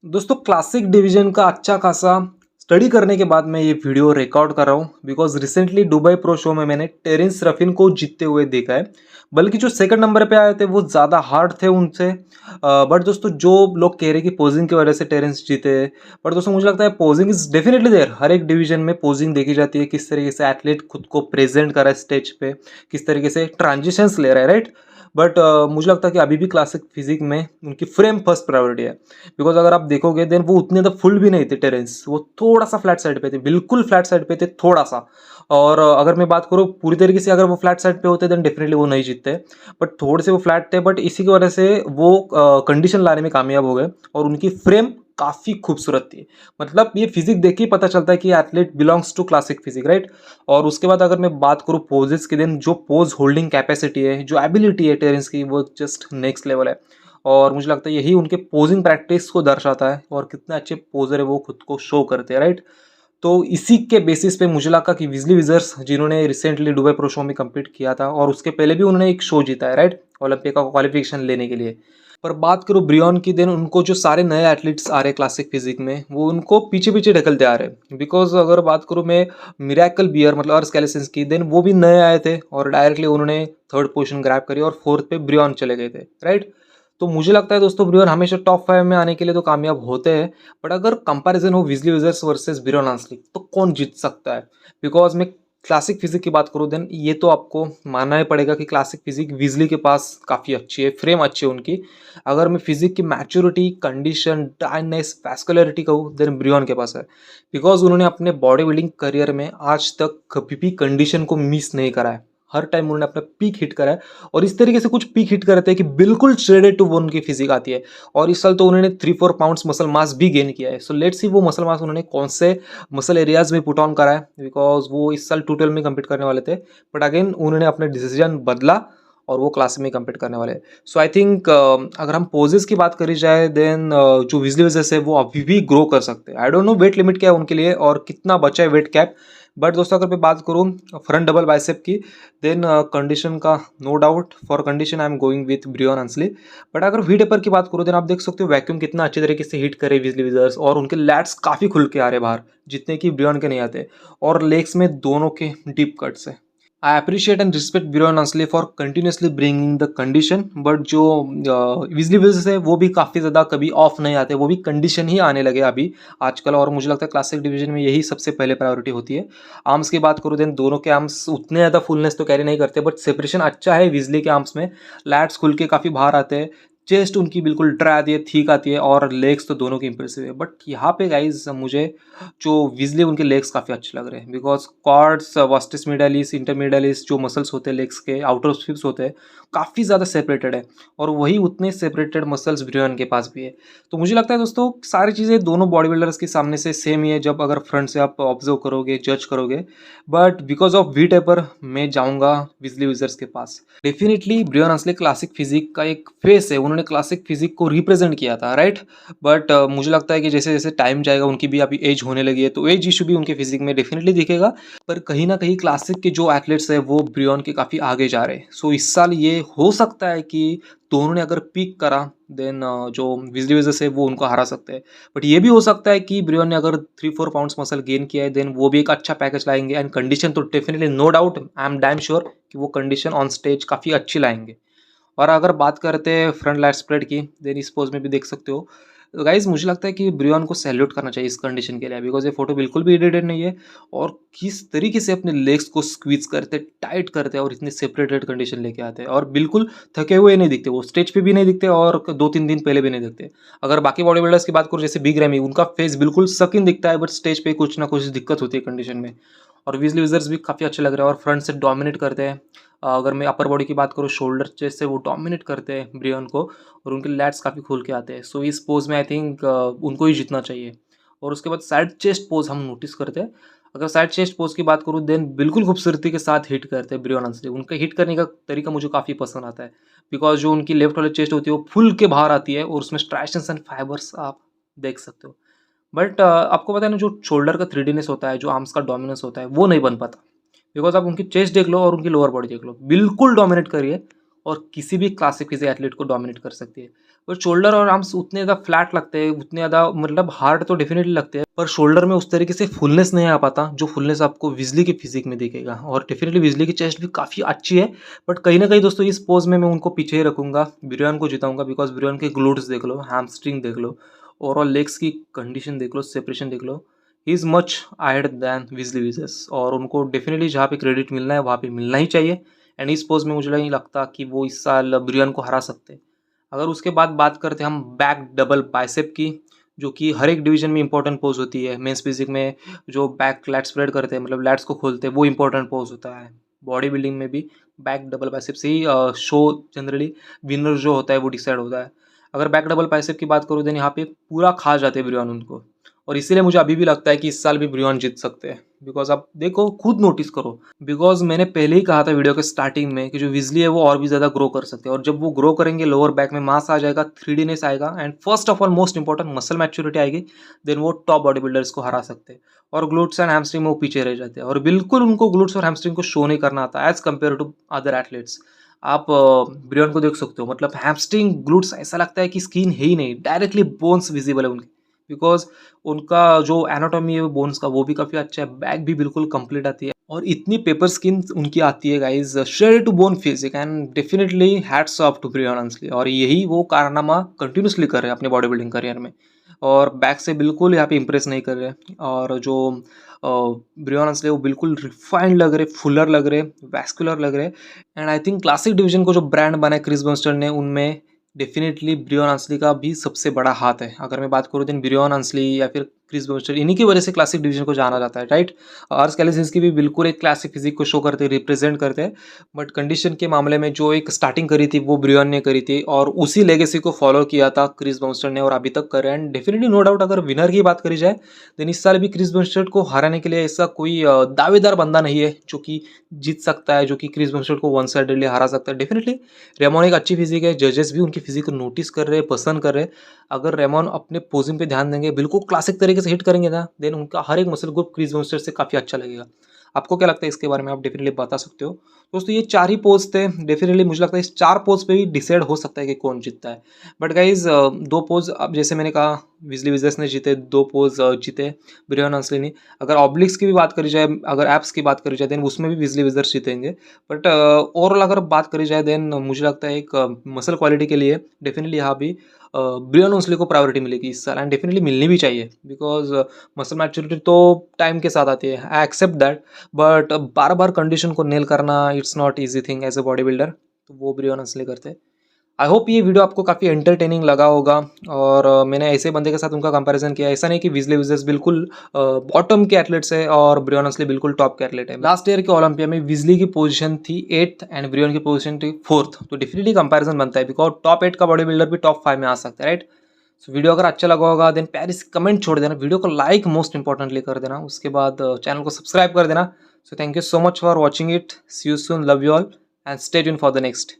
दोस्तों classic division का अच्छा खासा स्टडी करने के बाद मैं ये वीडियो रिकॉर्ड कर रहा हूँ because recently Dubai pro show में मैंने टेरेंस रफिन को जीतते हुए देखा है। बल्कि जो सेकंड नंबर पे आए थे वो ज़्यादा हार्ड थे उनसे। बट दोस्तों जो लोग कह रहे हैं कि पोजिंग की वजह से टेरेंस जीते, बट दोस्तों मुझे लगता है पोजिंग इज डेफिनेटली देयर। हर एक डिवीजन में पोजिंग देखी जाती है, किस तरीके से एथलीट खुद को प्रेजेंट कर रहा है स्टेज पे, किस तरीके से ट्रांजिशंस ले रहा है, राइट। बट मुझे लगता है कि अभी भी क्लासिक फिजिक में उनकी फ्रेम फर्स्ट प्रायोरिटी है। बिकॉज अगर आप देखोगे देन वो उतने ज़्यादा फुल भी नहीं थे टेरेंस, वो थोड़ा सा फ्लैट साइड पे थे, बिल्कुल फ्लैट साइड पे थे थोड़ा सा। और अगर मैं बात करूँ पूरी तरीके से, अगर वो फ्लैट साइड पे होते देन डेफिनेटली वो नहीं जीतते। बट थोड़े से वो फ्लैट थे, बट इसी की वजह से वो कंडीशन लाने में कामयाब हो गए। और उनकी फ्रेम काफ़ी खूबसूरत थी। मतलब ये फिजिक देख के ही पता चलता है कि athlete belongs to classic physique, right. और उसके बाद अगर मैं बात करूँ पोजेस की, देन जो पोज होल्डिंग कैपेसिटी है, जो एबिलिटी है टेरेंस की, वो जस्ट नेक्स्ट लेवल है। और मुझे लगता है यही उनके पोजिंग प्रैक्टिस को दर्शाता है और कितने अच्छे पोजर है वो खुद को शो करते हैं, राइट। तो इसी के बेसिस पे मुझे लगा कि विजली विजर्स जिन्होंने रिसेंटली दुबई प्रो शो में कम्पीट किया था और उसके पहले भी उन्होंने एक शो जीता है, राइट, ओलंपिक का क्वालिफिकेशन लेने के लिए। पर बात करूँ ब्रियन की, देन उनको जो सारे नए एथलीट्स आ रहे हैं क्लासिक फिजिक में, वो उनको पीछे पीछे ढकलते आ रहे हैं। बिकॉज अगर बात करूँ मैं मिराकल बियर मतलब अर्स कैलिसेंस की, देन वो भी नए आए थे और डायरेक्टली उन्होंने थर्ड पोजीशन ग्रैब करी और फोर्थ पे ब्रियन चले गए थे, राइट। तो मुझे लगता है दोस्तों ब्रियन हमेशा टॉप 5 में आने के लिए तो कामयाब होते हैं। बट अगर कंपैरिजन हो विजली विजर्स वर्सेस ब्रियन आंसली, तो कौन जीत सकता है? बिकॉज मैं क्लासिक फिजिक की बात करूँ देन ये तो आपको मानना ही पड़ेगा कि क्लासिक फिजिक विजली के पास काफ़ी अच्छी है, फ्रेम अच्छी है उनकी। अगर मैं फिजिक की मैच्योरिटी, कंडीशन, टाइटनेस, वैस्कुलरिटी कहूँ, देन ब्रियन के पास है। बिकॉज उन्होंने अपने बॉडी बिल्डिंग करियर में आज तक कभी भी कंडीशन को मिस नहीं करा है। हर टाइम उन्होंने अपना पीक हिट करा है। और इस तरीके से कुछ पीक हिट करते हैं कि बिल्कुल श्रेडेड टू बोन की फिजिक आती है। और इस साल तो उन्होंने 3-4 पाउंड्स मसल मास भी गेन किया है। सो लेट्स सी वो मसल मास उन्होंने कौन से मसल एरियाज में पुट ऑन करा है, बिकॉज वो इस साल 212 में कम्पीट करने वाले थे। बट अगेन उन्होंने अपना डिसीजन बदला और वो क्लास में कम्पीट करने वाले हैं। सो आई थिंक अगर हम पोजेस की बात करी जाए, देन जो विजली वजह है वो अभी भी ग्रो कर सकते हैं। I don't know wait limit क्या है उनके लिए और कितना बचा है वेट कैप। बट दोस्तों अगर मैं बात करूँ फ्रंट डबल बाइसेप की, देन कंडीशन का no doubt, for condition I am going with Brian Ansley. But अगर वी टेपर की बात करूँ, देन आप देख सकते हो वैक्यूम कितना अच्छे तरीके से हिट करे विजली विजर्स, और उनके लैट्स काफ़ी खुल के आ रहे बाहर, जितने कि ब्रियन के नहीं आते। और लेग्स में दोनों के डीप कट्स है। I appreciate and respect Brian Ansley for continuously bringing the condition. But जो विजली विजर्स है वो भी काफ़ी ज़्यादा कभी ऑफ नहीं आते, वो भी कंडीशन ही आने लगे अभी आजकल। और मुझे लगता है क्लासिक डिवीजन में यही सबसे पहले प्रायोरिटी होती है। आर्म्स की बात करूँ, देन दोनों के आर्म्स उतने ज़्यादा फुलनेस तो कैरी नहीं करते, बट सेपरेशन अच्छा है विजली के आर्म्स में। लैट्स खुल के काफ़ी बाहर आते हैं, चेस्ट उनकी बिल्कुल ड्राई आती है, ठीक आती है, और लेग्स तो दोनों की इंप्रेसिव है। बट यहाँ पे गाइज मुझे जो विजली उनके लेग्स काफ़ी अच्छे लग रहे हैं, बिकॉज क्वाड्स, वास्टिस मिडालिस, इंटरमिडालिस जो मसल्स होते हैं लेग्स के, आउटर स्ट्रिप्स होते हैं, काफ़ी ज़्यादा सेपरेटेड है। और वही उतने सेपरेटेड मसल्स ब्रियन के पास भी है। तो मुझे लगता है दोस्तों सारी चीज़ें दोनों बॉडी बिल्डर्स के सामने से सेम ही है जब अगर फ्रंट से आप ऑब्जर्व करोगे, जज करोगे। But because of we taper मैं जाऊँगा विजली विजर्स के पास। डेफिनेटली ब्रियन असले क्लासिक फिजिक का एक फेस है, उन्होंने क्लासिक फिजिक को रिप्रेजेंट किया था, राइट। बट मुझे लगता है कि जैसे जैसे टाइम जाएगा, उनकी भी अभी एज होने लगी है, तो एज इशू भी उनके फिजिक में डेफिनेटली दिखेगा। पर कहीं ना कहीं क्लासिक के जो एथलीट्स है वो ब्रियन के काफ़ी आगे जा रहे हैं। सो इस साल ये हो सकता है कि दोनों ने अगर पीक करा, देन जो विजली वजह से वो उनको हरा सकते हैं। बट ये भी हो सकता है कि ब्रियन ने अगर 3-4 पाउंड्स मसल गेन किया है, देन वो भी एक अच्छा पैकेज लाएंगे। एंड कंडीशन तो definitely no doubt, I am damn sure कि वो कंडीशन ऑन स्टेज काफ़ी अच्छी लाएंगे। और अगर बात करते हैं फ्रंट लैट स्प्रेड की, देन इस पोज में भी देख सकते हो। तो गाइज मुझे लगता है कि ब्रियन को सैल्यूट करना चाहिए इस कंडीशन के लिए, बिकॉज ये फोटो बिल्कुल भी एडिटेड नहीं है। और किस तरीके से अपने लेग्स को स्क्वीज करते, टाइट करते हैं और इतनी सेपरेटेड कंडीशन लेके आते हैं, और बिल्कुल थके हुए नहीं दिखते, वो स्टेज पे भी नहीं दिखते और 2-3 दिन पहले भी नहीं दिखते। अगर बाकी बॉडी बिल्डर्स की बात करूँ जैसे बिग रैमी, उनका फेस बिल्कुल सकिन दिखता है, बट स्टेज पे कुछ ना कुछ दिक्कत होती है कंडीशन में। और विजली विजर्स भी काफ़ी अच्छे लग रहे हैं और फ्रंट से डोमिनेट करते हैं। अगर मैं अपर बॉडी की बात करूँ, शोल्डर चेस्ट से वो डोमिनेट करते हैं ब्रियन को, और उनके लैट्स काफ़ी खुल के आते हैं। सो इस पोज में आई थिंक उनको ही जीतना चाहिए। और उसके बाद साइड चेस्ट पोज हम नोटिस करते हैं। अगर साइड चेस्ट पोज की बात करूँ, देन बिल्कुल खूबसूरती के साथ हिट करते हैं ब्रियन अंसली। उनका हिट करने का तरीका मुझे काफ़ी पसंद आता है, बिकॉज जो उनकी लेफ्ट वाली चेस्ट होती है वो फुल के बाहर आती है और उसमें स्ट्राइशंस एंड फाइबर्स आप देख सकते हो। बट आपको पता है ना, जो शोल्डर का 3Dनेस होता है, जो आर्म्स का डोमिनेंस होता है, वो नहीं बन पाता। बिकॉज आप उनकी चेस्ट देख लो और उनकी लोअर बॉडी देख लो, बिल्कुल डोमिनेट करिए, और किसी भी क्लासिक किसी एथलीट को डोमिनेट कर सकती है। पर शोल्डर और आर्म्स उतने ज़्यादा फ्लैट लगते हैं, उतने ज़्यादा मतलब हार्ड तो डेफिनेटली लगते हैं, पर शोल्डर में उस तरीके से फुलनेस नहीं आ पाता जो फुलनेस आपको विज़ली की फिजिक में दिखेगा। और डेफिनेटली विज़ली की चेस्ट भी काफ़ी अच्छी है, बट कहीं न कहीं दोस्तों इस पोज़ में मैं उनको पीछे ही रखूँगा, ब्रियन को जिताऊँगा, बिकॉज़ ब्रियन के ग्लूट्स देख लो, हैमस्ट्रिंग देख लो, ओवरऑल लेग्स की कंडीशन देख लो, सेपरेशन देख लो, he is much ahead than Wesley विज़ेस, और उनको डेफिनेटली जहाँ पे क्रेडिट मिलना है वहाँ पे मिलना ही चाहिए। एंड इस पोज़ में मुझे नहीं लगता कि वो इस साल ब्रियन को हरा सकते। अगर उसके बाद बात करते हैं हम बैक डबल बाइसेप की, जो कि हर एक डिवीजन में इंपॉर्टेंट पोज होती है। मेंस फिजिक में जो बैक लैट स्प्रेड करते हैं, मतलब लैट्स को खोलते हैं, वो इंपॉर्टेंट पोज होता है। बॉडी बिल्डिंग में भी बैक डबल बाइसेप से ही शो जनरली विनर जो होता है वो डिसाइड होता है। अगर बैक डबल बाइसेप की बात करूँ देन यहाँ पे पूरा खा जाते हैं ब्रियन उनको, और इसीलिए मुझे अभी भी लगता है कि इस साल भी ब्रियन जीत सकते हैं। बिकॉज आप देखो, खुद नोटिस करो, बिकॉज मैंने पहले ही कहा था वीडियो के स्टार्टिंग में कि जो विजली है वो और भी ज़्यादा ग्रो कर सकते हैं, और जब वो ग्रो करेंगे लोअर बैक में मास आ जाएगा, 3Dनेस आएगा, and first of all most important muscle maturity आएगी, देन वो टॉप बॉडी बिल्डर्स को हरा सकते हैं। और ग्लूट्स एंड हैमस्ट्रिंग में वो पीछे रह जाते हैं, और बिल्कुल उनको ग्लूट्स और हैमस्ट्रिंग को शो नहीं करना आता as compare to other athletes. आप ब्रियन को देख सकते हो, मतलब हैमस्ट्रिंग ग्लूट्स ऐसा लगता है कि स्किन है ही नहीं, डायरेक्टली बोन्स विजिबल है उनके, बिकॉज उनका जो एनाटॉमी है बोन्स का वो भी काफ़ी अच्छा है, बैक भी बिल्कुल कंप्लीट आती है, और इतनी पेपर स्किन उनकी आती है guys, shredded to bone physique, and definitely hats off to Brian Hansley. और यही वो कारनामा कंटिन्यूसली कर रहे हैं अपने बॉडी बिल्डिंग करियर में, और बैक से बिल्कुल यहाँ पे इंप्रेस नहीं कर रहे। और जो ब्रियन हंसली वो बिल्कुल रिफाइंड लग रहे, फुलर लग रहे, वैस्कुलर लग रहे। And I think classic division को जो ब्रांड बना है क्रिस बमस्टर ने, उनमें डेफिनेटली ब्रियन हंसली का भी सबसे बड़ा हाथ है। अगर मैं बात करूँ देन ब्रियन हंसली या फिर क्रिस बमस्टर, इन्हीं की वजह से क्लासिक डिवीजन को जाना जाता है, राइट। आर्स कैलिसिंस्की भी बिल्कुल एक क्लासिक फिजिक को शो करते, रिप्रेजेंट करते हैं, बट कंडीशन के मामले में जो एक स्टार्टिंग करी थी वो ब्रियन ने करी थी, और उसी लेगेसी को फॉलो किया था क्रिस बमस्टर ने, और अभी तक करे। एंड डेफिनेटली नो डाउट अगर विनर की बात करी जाए देन इस साल भी क्रिस बमस्टर को हराने के लिए ऐसा कोई दावेदार बंदा नहीं है जो कि जीत सकता है, जो कि क्रिस बमस्टर को वन साइडेडली हरा सकता है। डेफिनेटली रेमोन एक अच्छी फिजिक है, जजेस भी उनकी फिजिक को नोटिस कर रहे हैं, पसंद कर रहे हैं। अगर रेमोन अपने पोजिंग पे ध्यान देंगे, बिल्कुल क्लासिक तरीके से हिट करेंगे ना, देन उनका हर एक मसल ग्रुप क्रिस बमस्टर से काफ़ी अच्छा लगेगा। आपको क्या लगता है इसके बारे में, आप डेफिनेटली बता सकते हो। दोस्तों ये 4 ही पोज थे, डेफिनेटली मुझे लगता है इस 4 पोज पे भी डिसाइड हो सकता है कि कौन जीतता है। बट गाइज 2 पोज, अब जैसे मैंने कहा विजली विजर्स ने जीते, 2 पोज जीते ब्रियन हंसली ने। अगर ऑब्लिक्स की भी बात करी जाए, अगर एप्स की बात करी जाए देन उसमें भी विजली विजर्स जीतेंगे। बट ओवरऑल अगर बात करी जाए देन मुझे लगता है एक मसल क्वालिटी के लिए डेफिनेटली यहाँ भी ब्रियन हंसली को प्रायोरिटी मिलेगी इस साल, एंड डेफिनेटली मिलनी भी चाहिए, बिकॉज मसल मैच्योरिटी तो टाइम के साथ आती है, आई एक्सेप्ट दैट, बट बार बार कंडीशन को नेल करना it's not easy thing as a bodybuilder, तो वो ब्रियन हंसली करते हैं। आई होप ये वीडियो आपको काफ़ी एंटरटेनिंग लगा होगा, और मैंने ऐसे बंदे के साथ उनका कंपैरिजन किया, ऐसा नहीं कि विजली विजर्स बिल्कुल बॉटम के एथलेट्स है और ब्रियन हंसली बिल्कुल टॉप के एथलेट है। लास्ट ईयर के ओलंपिया में विजली की पोजीशन थी 8th एंड ब्रियन की पोजीशन थी 4th, तो डेफिनेटली कंपैरिजन बनता है, बिकॉज टॉप 8 का बॉडी बिल्डर भी टॉप 5 में आ सकता है, राइट। सो वीडियो अगर अच्छा लगा होगा देन प्यारी सी कमेंट छोड़ देना, वीडियो को लाइक मोस्ट इंपॉर्टेंटली कर देना, उसके बाद चैनल को सब्सक्राइब कर देना। So thank you so much for watching it, see you soon, love you all, and stay tuned for the next.